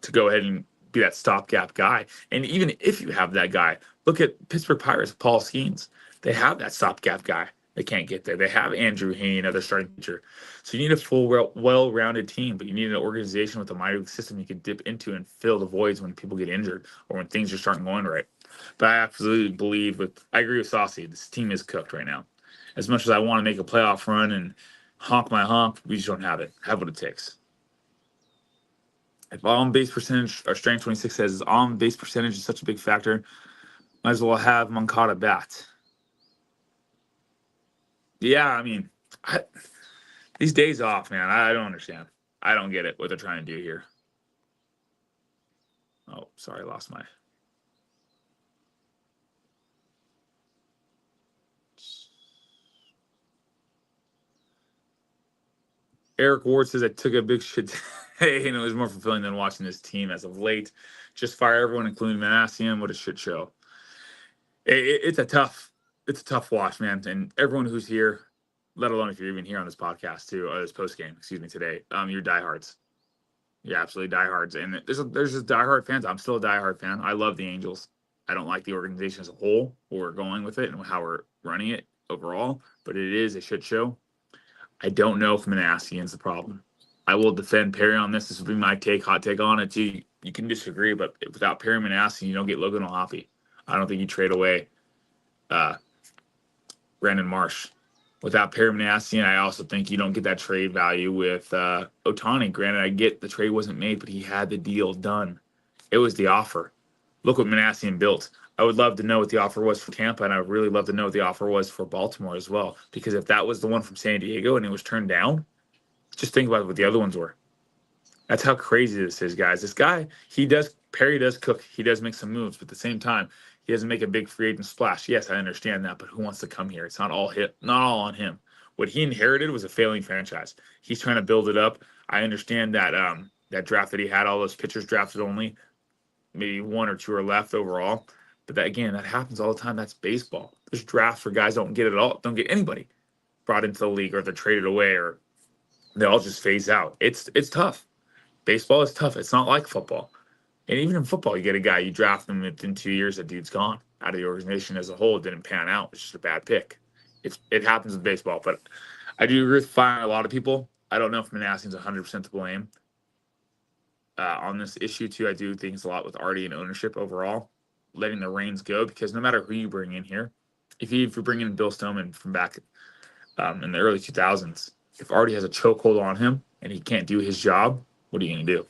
to go ahead and be that stopgap guy. And even if you have that guy, look at Pittsburgh Pirates, Paul Skeens. They have that stopgap guy. They can't get there. They have Andrew Heaney, another starting pitcher. So you need a full, well-rounded team, but you need an organization with a minor league system you can dip into and fill the voids when people get injured or when things are starting going right. But I absolutely I agree with Saucy. This team is cooked right now. As much as I want to make a playoff run and honk my honk, we just don't have it. Have what it takes. If on-base percentage, our Strength 26 says, on-base percentage is such a big factor, might as well have Moncada bat. Yeah, I mean, these days off, man, I don't understand. I don't get it, what they're trying to do here. Oh, sorry, I lost my... Eric Ward says I took a big shit. Hey, it was more fulfilling than watching this team as of late. Just fire everyone, including Manassian. What a shit show. It's a tough watch, man. And everyone who's here, let alone if you're even here on this podcast too, or this post game, excuse me, today, you're diehards. You're absolutely diehards. And there's just diehard fans. I'm still a diehard fan. I love the Angels. I don't like the organization as a whole, where we're going with it and how we're running it overall, but it is a shit show. I don't know if Manassian's the problem. I will defend Perry on this. This will be my hot take on it too. You can disagree, but without Perry Manassian, you don't get Logan O'Hoppe. I don't think you trade away Brandon Marsh. Without Perry Manassian, I also think you don't get that trade value with Ohtani. Granted, I get the trade wasn't made, but he had the deal done. It was the offer. Look what Manassian built. I would love to know what the offer was for Tampa, and I would really love to know what the offer was for Baltimore as well. Because if that was the one from San Diego and it was turned down, just think about what the other ones were. That's how crazy this is, guys. This guy, Perry does cook. He does make some moves, but at the same time, he doesn't make a big free agent splash. Yes, I understand that, but who wants to come here? It's not all on him. What he inherited was a failing franchise. He's trying to build it up. I understand that that draft that he had, all those pitchers drafted only, maybe one or two are left overall. But that happens all the time. That's baseball. There's drafts where guys don't get it all, don't get anybody brought into the league, or they're traded away, or they all just phase out. It's tough. Baseball is tough. It's not like football. And even in football, you get a guy, you draft him within 2 years, that dude's gone out of the organization as a whole. It didn't pan out. It's just a bad pick. It happens with baseball. But I do agree with firing a lot of people. I don't know if Manassian's 100% to blame on this issue, too. I do think it's a lot with Artie and ownership overall, letting the reins go, because no matter who you bring in here, if you bring in Bill Stoneman from back in the early 2000s, if Artie has a chokehold on him and he can't do his job, what are you going to do?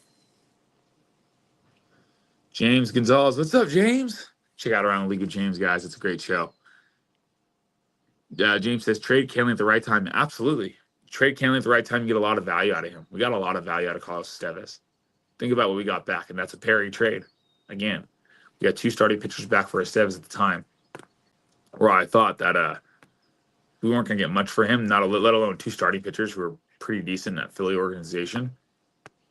James Gonzalez. What's up, James? Check out Around the League with James, guys. It's a great show. James says, trade Kahnle at the right time. Absolutely. Trade Kahnle at the right time, you get a lot of value out of him. We got a lot of value out of Carlos Estevez. Think about what we got back, and that's a Perry trade. Again, we got 2 starting pitchers back for Estevez at the time, where I thought that we weren't going to get much for him, let alone 2 starting pitchers who were pretty decent in that Philly organization.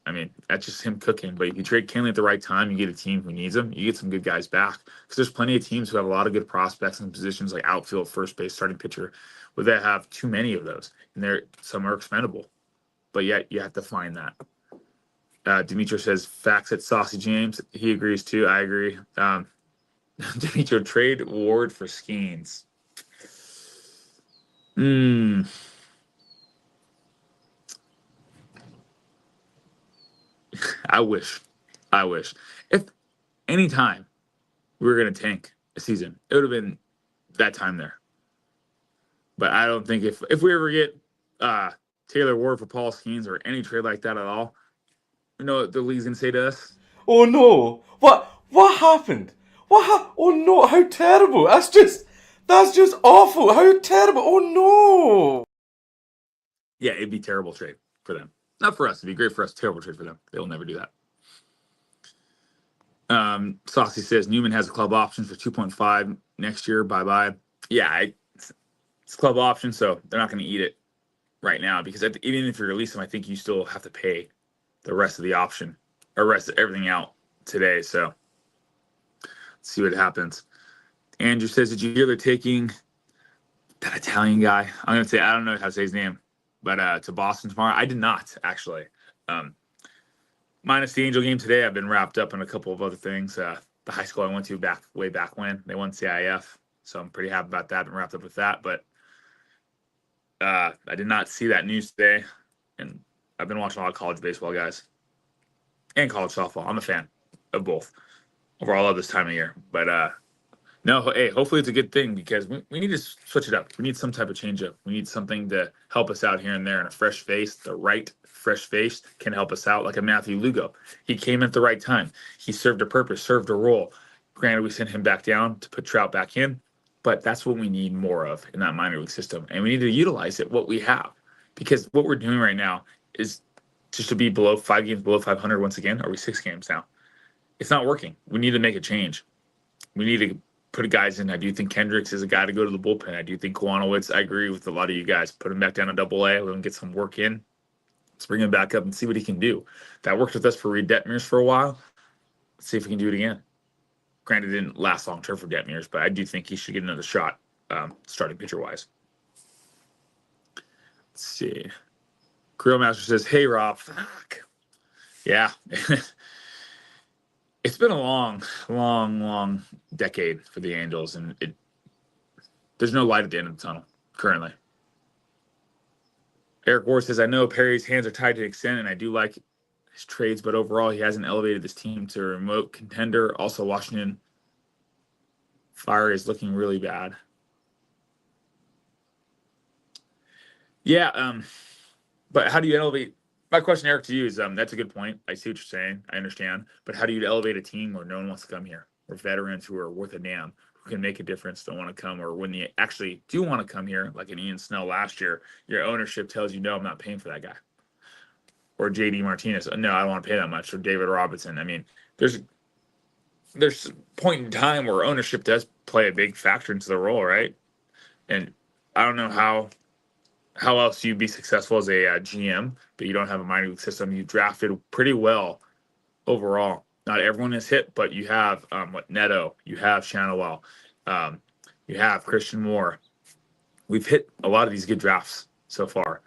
I mean, that's just him cooking. But if you trade Kahnle at the right time, you get a team who needs him. You get some good guys back. Because there's plenty of teams who have a lot of good prospects in positions like outfield, first base, starting pitcher, where they have too many of those. And some are expendable. But yet, you have to find that. Demetrio says, facts at Saucy James. He agrees too. I agree. Demetrio, trade Ward for Skeens. I wish. If any time we were going to tank a season, it would have been that time there. But I don't think if we ever get Taylor Ward for Paul Skeens or any trade like that at all, you know what the league's going to say to us? Oh no! What happened? Oh no! How terrible! That's just awful! How terrible! Oh no! Yeah, it'd be a terrible trade for them. Not for us. It'd be great for us. Terrible trade for them. They will never do that. Saucy says Newman has a club option for 2.5 next year. Bye. Yeah, it's club option, so they're not going to eat it right now, because even if you release them, I think you still have to pay the rest of the option or rest of everything out today. So let's see what happens. Andrew says, did you hear they're taking that Italian guy? I'm going to say, I don't know how to say his name, but to Boston tomorrow? I did not, actually. Minus the Angel game today, I've been wrapped up in a couple of other things. The high school I went to way back when, they won CIF, so I'm pretty happy about that. I've been wrapped up with that, but I did not see that news today, and I've been watching a lot of college baseball, guys, and college softball. I'm a fan of both. Overall, I love this time of year, but no, hey, hopefully it's a good thing, because we need to switch it up. We need some type of change up. We need something to help us out here and there, and a fresh face, the right fresh face can help us out, like a Matthew Lugo. He came at the right time. He served a purpose, served a role. Granted, we sent him back down to put Trout back in, but that's what we need more of in that minor league system, and we need to utilize it, what we have, because what we're doing right now is just to be below 5 games, below 500 once again. Are we 6 games now? It's not working. We need to make a change. We need to put guys in. I do think Kendricks is a guy to go to the bullpen. I do think Kwanowitz, I agree with a lot of you guys. Put him back down to AA, let him get some work in. Let's bring him back up and see what he can do. That worked with us for Reed Detmers for a while. Let's see if we can do it again. Granted, it didn't last long term for Detmers, but I do think he should get another shot, starting pitcher wise. Let's see. Grill Master says, "Hey Rob, fuck. Yeah, it's been a long decade for the Angels, and there's no light at the end of the tunnel currently." Eric Ward says, "I know Perry's hands are tied to an extent, and I do like his trades, but overall, he hasn't elevated this team to a remote contender. Also, Washington Fire is looking really bad." Yeah, but how do you elevate? My question, Eric, to you is that's a good point. I see what you're saying. I understand. But how do you elevate a team where no one wants to come here? Or veterans who are worth a damn, who can make a difference, don't want to come, or when you actually do want to come here, like an Ian Snell last year, your ownership tells you, no, I'm not paying for that guy. Or JD Martinez, no, I don't want to pay that much. Or David Robinson. I mean, there's a point in time where ownership does play a big factor into the role, right? And I don't know how else you'd be successful as a GM, but you don't have a minor league system. You drafted pretty well overall. Not everyone is hit, but you have Neto, you have Shannawell, you have Christian Moore. We've hit a lot of these good drafts so far,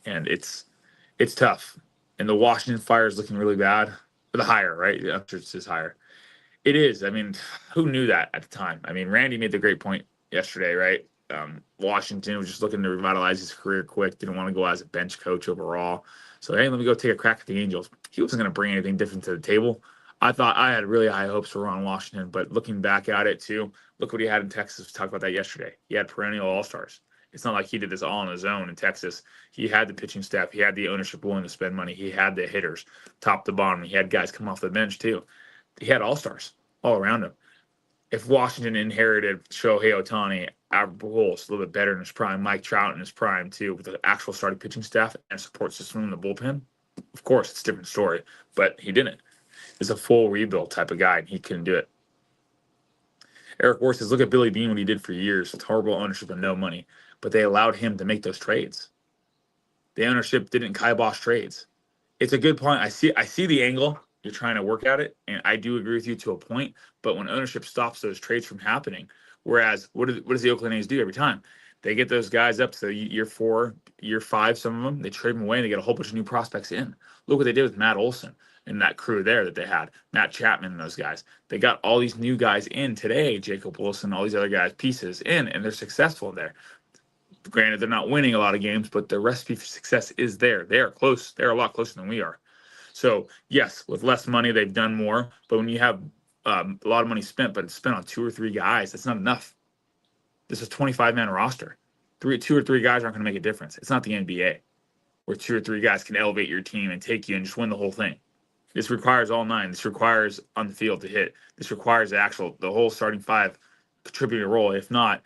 and it's tough. And the Washington Fire is looking really bad. The higher, right? The upstarts is higher. It is. I mean, who knew that at the time? I mean, Randy made the great point yesterday, right? Washington was just looking to revitalize his career quick, didn't want to go as a bench coach overall. So, hey, let me go take a crack at the Angels. He wasn't going to bring anything different to the table. I thought I had really high hopes for Ron Washington, but looking back at it too, look what he had in Texas. We talked about that yesterday. He had perennial all-stars. It's not like he did this all on his own in Texas. He had the pitching staff. He had the ownership willing to spend money. He had the hitters top to bottom. He had guys come off the bench too. He had all-stars all around him. If Washington inherited Shohei Ohtani, Albert Pujols, a little bit better in his prime, Mike Trout in his prime too, with the actual starting pitching staff and support system in the bullpen, of course, it's a different story. But he didn't. He's a full rebuild type of guy, and he couldn't do it. Eric Ward says, "Look at Billy Beane, what he did for years with horrible ownership and no money, but they allowed him to make those trades. The ownership didn't kibosh trades." It's a good point. I see the angle. You're trying to work at it, and I do agree with you to a point. But when ownership stops those trades from happening, whereas what does the Oakland A's do every time? They get those guys up to year 4, year 5, some of them, they trade them away and they get a whole bunch of new prospects in. Look what they did with Matt Olson and that crew there that they had, Matt Chapman and those guys. They got all these new guys in today, Jacob Wilson, all these other guys, pieces in, and they're successful there. Granted, they're not winning a lot of games, but the recipe for success is there. They are close. They're a lot closer than we are. So, yes, with less money, they've done more. But when you have a lot of money spent, but it's spent on 2 or 3 guys, that's not enough. This is a 25-man roster. 2 or 3 guys aren't going to make a difference. It's not the NBA where 2 or 3 guys can elevate your team and take you and just win the whole thing. This requires all 9. This requires on the field to hit. This requires the whole starting 5 contributing a role, if not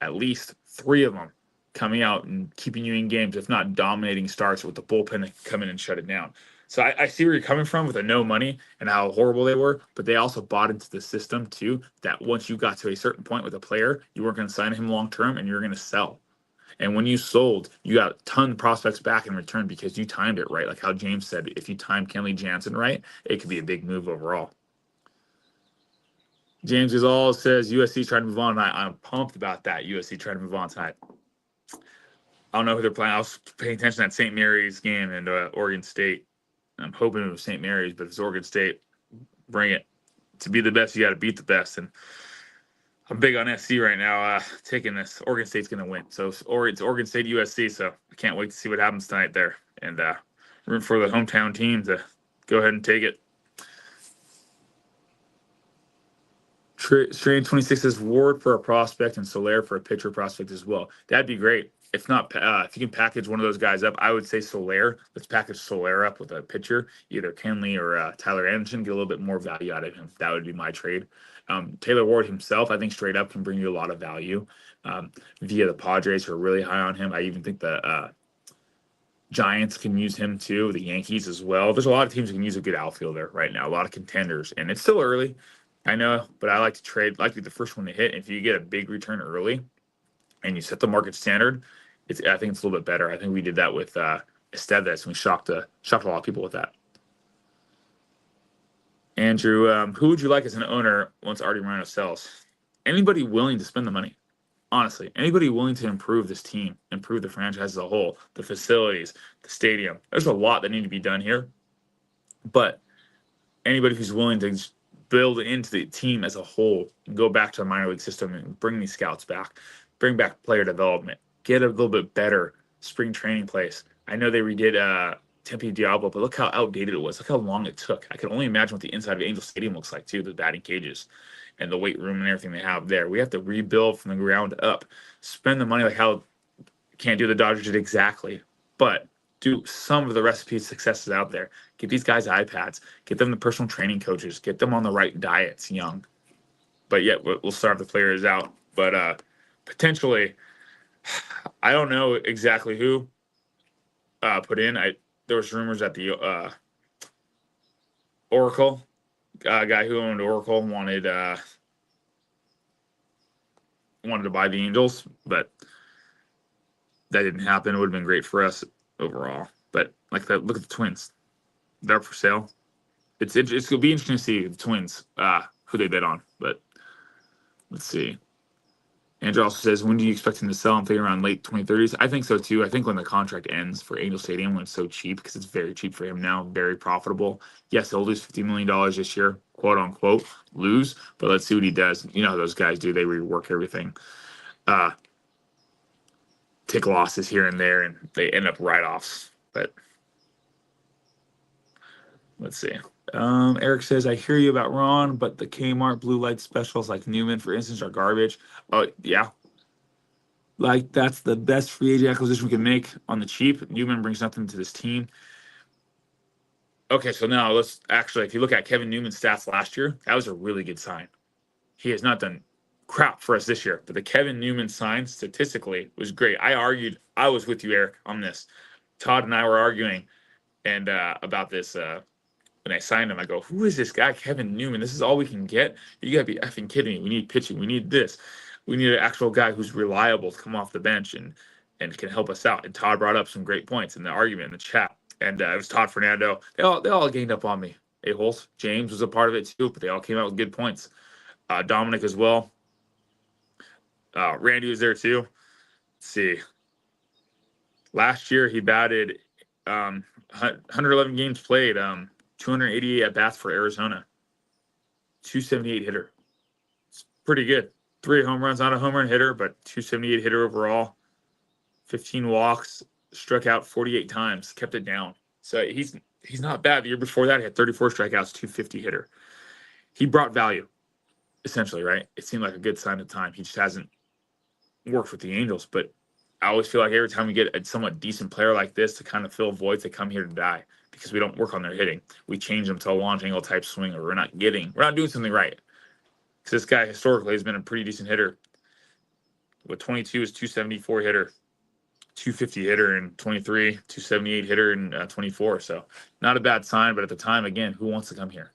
at least 3 of them coming out and keeping you in games, if not dominating starts with the bullpen that can come in and shut it down. So I see where you're coming from with the no money and how horrible they were, but they also bought into the system too, that once you got to a certain point with a player, you weren't going to sign him long-term and you're going to sell. And when you sold, you got a ton of prospects back in return because you timed it right. Like how James said, if you timed Kenley Jansen right, it could be a big move overall. James Gazal says USC trying to move on tonight. I'm pumped about that. USC trying to move on tonight. I don't know who they're playing. I was paying attention to that St. Mary's game and Oregon State. I'm hoping it was St. Mary's, but if it's Oregon State, bring it. To be the best, you got to beat the best. And I'm big on SC right now, taking this. Oregon State's going to win. So it's Oregon State USC, so I can't wait to see what happens tonight there. And room for the hometown team to go ahead and take it. Strain 26 says Ward for a prospect and Soler for a pitcher prospect as well. That'd be great. If not, if you can package one of those guys up, I would say Soler. Let's package Soler up with a pitcher, either Kenley or Tyler Anderson, get a little bit more value out of him. That would be my trade. Taylor Ward himself, I think straight up can bring you a lot of value via the Padres, who are really high on him. I even think the Giants can use him too, the Yankees as well. There's a lot of teams that can use a good outfielder right now, a lot of contenders, and it's still early. I know, but I like to trade, like to be the first one to hit. If you get a big return early and you set the market standard, I think it's a little bit better. I think we did that with Estevez, and we shocked a lot of people with that. Andrew, who would you like as an owner once Artie Moreno sells? Anybody willing to spend the money. Honestly, anybody willing to improve this team, improve the franchise as a whole, the facilities, the stadium. There's a lot that need to be done here. But anybody who's willing to just build into the team as a whole, and go back to the minor league system and bring these scouts back, bring back player development, get a little bit better spring training place. I know they redid Tempe Diablo, but look how outdated it was. Look how long it took. I can only imagine what the inside of Angel Stadium looks like too, the batting cages and the weight room and everything they have there. We have to rebuild from the ground up, spend the money like how can't do the Dodgers did exactly, but do some of the recipes successes out there. Get these guys iPads, get them the personal training coaches, get them on the right diets young. But yet we'll starve the players out. But potentially, I don't know exactly who put in. There was rumors that the Oracle guy who owned Oracle wanted to buy the Angels, but that didn't happen. It would have been great for us overall. But like that, look at the Twins; they're up for sale. It's gonna be interesting to see the Twins who they bid on. But let's see. Andrew also says, when do you expect him to sell? I'm thinking around late 2030s. I think so too. I think when the contract ends for Angel Stadium, when it's so cheap, because it's very cheap for him now, very profitable. Yes, he'll lose $50 million this year, quote unquote, lose. But let's see what he does. You know how those guys do. They rework everything. Take losses here and there, and they end up write-offs. But let's see. Eric says, I hear you about Ron, but the Kmart blue light specials like Newman, for instance, are garbage. Oh, yeah. Like, that's the best free agent acquisition we can make on the cheap. Newman brings nothing to this team. Okay, so now let's actually, if you look at Kevin Newman's stats last year, that was a really good sign. He has not done crap for us this year, but the Kevin Newman sign statistically was great. I was with you, Eric, on this. Todd and I were arguing and about this when I signed him. I go, who is this guy, Kevin Newman? This is all we can get? You gotta be effing kidding me. We need pitching. We need this. We need an actual guy who's reliable to come off the bench and can help us out. And Todd brought up some great points in the argument in the chat. And it was Todd Fernando. They all gained up on me. A-holes. James was a part of it too, but they all came out with good points. Dominic as well. Randy was there too. Let's see. Last year he batted 111 games played, 288 at bats for Arizona, 278 hitter. It's pretty good. 3 home runs, not a home run hitter, but 278 hitter overall. 15 walks, struck out 48 times, kept it down. So he's not bad. The year before that, he had 34 strikeouts, 250 hitter. He brought value, essentially, right? It seemed like a good sign at the time. He just hasn't worked with the Angels, but I always feel like every time we get a somewhat decent player like this to kind of fill voids, they come here to die because we don't work on their hitting. We change them to a launch angle type swing, or we're not doing something right. Because this guy historically has been a pretty decent hitter. With 22 is 274 hitter, 250 hitter in 23, 278 hitter in 24. So not a bad sign, but at the time, again, who wants to come here?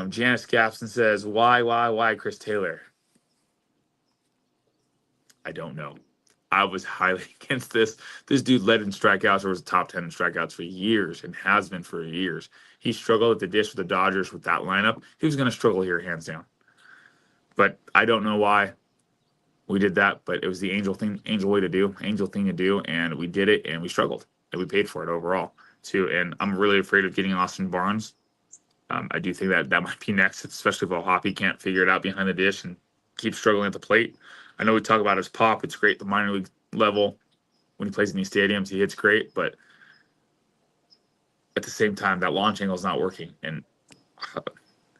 Janice Gapson says, why Chris Taylor? I don't know. I was highly against this. This dude led in strikeouts, or was top 10 in strikeouts for years, and has been for years. He struggled at the dish with the Dodgers with that lineup. He was going to struggle here, hands down. But I don't know why we did that, but it was the angel thing to do, and we did it, and we struggled, and we paid for it overall, too. And I'm really afraid of getting Austin Barnes. I do think that might be next, especially if Hoppy can't figure it out behind the dish and keep struggling at the plate. I know we talk about his pop. It's great at the minor league level. When he plays in these stadiums, he hits great. But at the same time, that launch angle is not working. And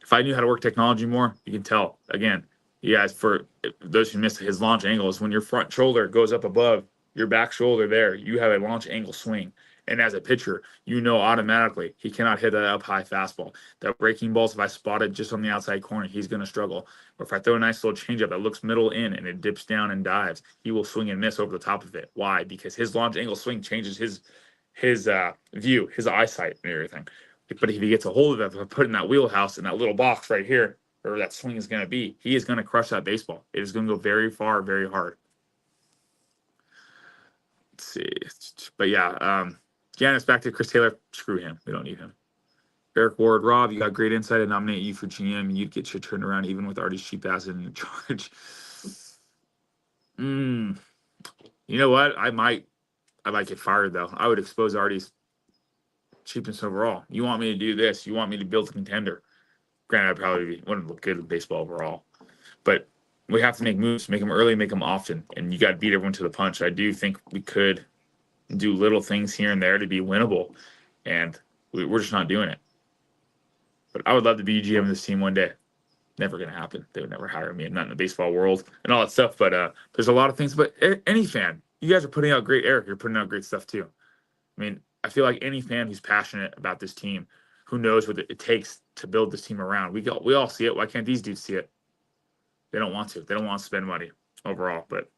if I knew how to work technology more, you can tell. Again, you guys, for those who missed his launch angle, is when your front shoulder goes up above your back shoulder there, you have a launch angle swing. And as a pitcher, you know automatically he cannot hit that up high fastball. That breaking balls, if I spot it just on the outside corner, he's going to struggle. Or if I throw a nice little changeup that looks middle in and it dips down and dives, he will swing and miss over the top of it. Why? Because his launch angle swing changes his view, his eyesight, and everything. But if he gets a hold of it, put it in that wheelhouse in that little box right here, where that swing is going to be, he is going to crush that baseball. It is going to go very far, very hard. Let's see. But yeah, Giannis back to Chris Taylor. Screw him. We don't need him. Eric Ward, Rob, you got great insight. I nominate you for GM. You'd get your turnaround even with Artie's cheap ass in charge. You know what? I might get fired though. I would expose Artie's cheapness overall. You want me to do this? You want me to build a contender? Granted, I probably wouldn't look good in baseball overall, but we have to make moves, make them early, make them often, and you got to beat everyone to the punch. I do think we could do little things here and there to be winnable, and we're just not doing it. But I would love to be GM of this team one day. Never going to happen. They would never hire me. I'm not in the baseball world and all that stuff, but there's a lot of things. But any fan, you guys are putting out great, Eric, you're putting out great stuff too. I mean, I feel like any fan who's passionate about this team, who knows what it takes to build this team around. We all see it. Why can't these dudes see it? They don't want to. They don't want to spend money overall. But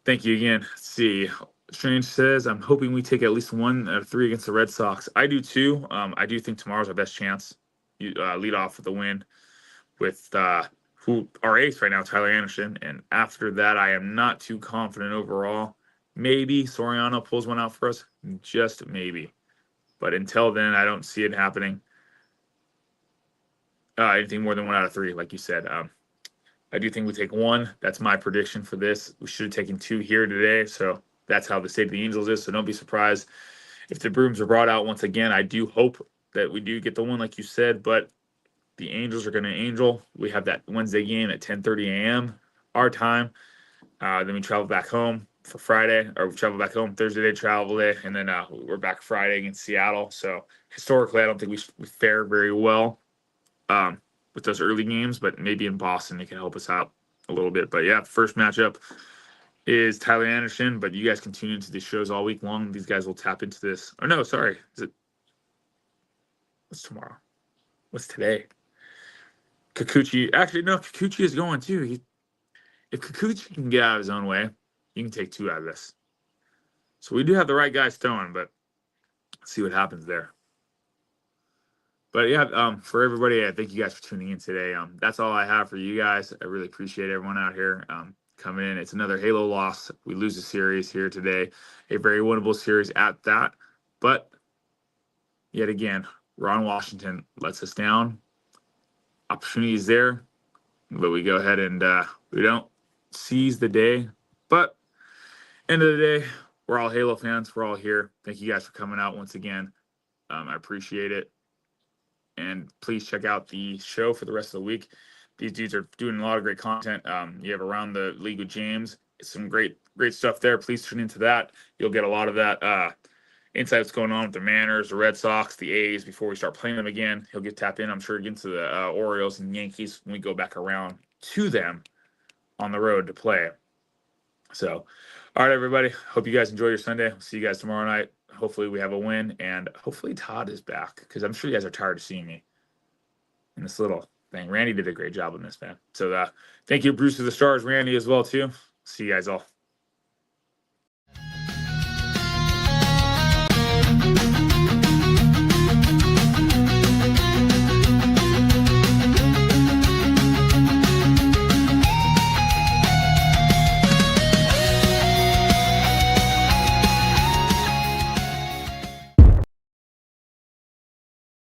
thank you again. Let's see. Strange says, I'm hoping we take at least 1 out of 3 against the Red Sox. I do too. I do think tomorrow's our best chance. You lead off with the win with who our ace right now, Tyler Anderson. And after that, I am not too confident overall. Maybe Soriano pulls one out for us. Just maybe. But until then, I don't see it happening. Anything more than 1 out of 3, like you said. I do think we take 1. That's my prediction for this. We should have taken 2 here today. So that's how the state of the Angels is. So don't be surprised if the brooms are brought out once again. I do hope that we do get the 1, like you said. But the Angels are going to Angel. We have that Wednesday game at 10:30 a.m. our time. Then we travel back home for Friday, or we travel back home Thursday day, travel day, and then we're back Friday against Seattle. So historically, I don't think we fare very well with those early games, but maybe in Boston they can help us out a little bit. But yeah, first matchup is Tyler Anderson, but you guys can tune into these shows all week long. These guys will tap into this. Oh no, sorry. What's tomorrow? What's today? Kikuchi. Actually, no, Kikuchi is going too. If Kikuchi can get out of his own way, you can take 2 out of this. So we do have the right guys throwing, but let's see what happens there. But yeah, for everybody, I thank you guys for tuning in today. That's all I have for you guys. I really appreciate everyone out here coming in. It's another Halo loss. We lose a series here today, a very winnable series at that. But yet again, Ron Washington lets us down. Opportunities there, but we go ahead and we don't seize the day. But end of the day, we're all Halo fans. We're all here. Thank you guys for coming out once again. I appreciate it. And please check out the show for the rest of the week. These dudes are doing a lot of great content. You have Around the League with James. It's some great stuff there. Please tune into that. You'll get a lot of that insight what's going on with the Mariners, the Red Sox, the A's before we start playing them again. He'll get tapped in, I'm sure, against the Orioles and Yankees when we go back around to them on the road to play. So, all right, everybody. Hope you guys enjoy your Sunday. See you guys tomorrow night. Hopefully we have a win, and hopefully Todd is back, because I'm sure you guys are tired of seeing me in this little thing. Randy did a great job on this, man. So thank you, Bruce of the Stars, Randy as well, too. See you guys all.